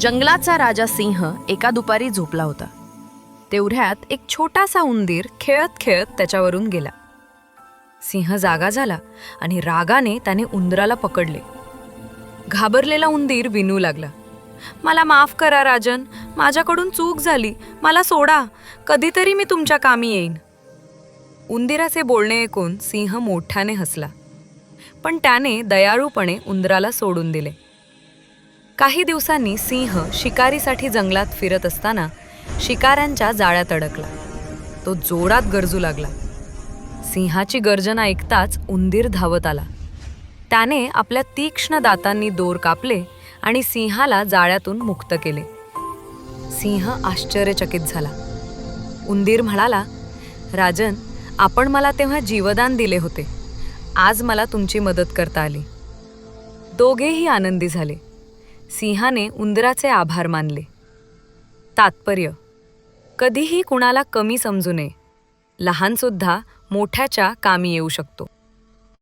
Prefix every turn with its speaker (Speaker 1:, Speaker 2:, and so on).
Speaker 1: जंगलाचा राजा सिंह एका दुपारी झोपला होता. तेवढ्यात एक छोटासा उंदीर खेळत खेळत त्याच्यावरून गेला. सिंह जागा झाला आणि रागाने त्याने उंदराला पकडले. घाबरलेला उंदीर विनू लागला, मला माफ करा राजन, माझ्याकडून चूक झाली, मला सोडा, कधीतरी मी तुमच्या कामी येईन. उंदिराचे बोलणे ऐकून सिंह मोठ्याने हसला, पण त्याने दयाळूपणे उंदराला सोडून दिले. काही दिवसांनी सिंह शिकारीसाठी जंगलात फिरत असताना शिकाऱ्यांच्या जाळ्यात अडकला. तो जोरात गरजू लागला. सिंहाची गर्जना ऐकताच उंदीर धावत आला. त्याने आपल्या तीक्ष्ण दातांनी दोर कापले आणि सिंहाला जाळ्यातून मुक्त केले. सिंह आश्चर्यचकित झाला. उंदीर म्हणाला, राजन, आपण मला तेव्हा जीवदान दिले होते, आज मला तुमची मदत करता आली. दोघेही आनंदी झाले. सिंहाने उंदराचे आभार मानले. तात्पर्य: कधीही कुणाला कमी समजू नये. लहानसुद्धा मोठ्याच्या कामी येऊ शकतो.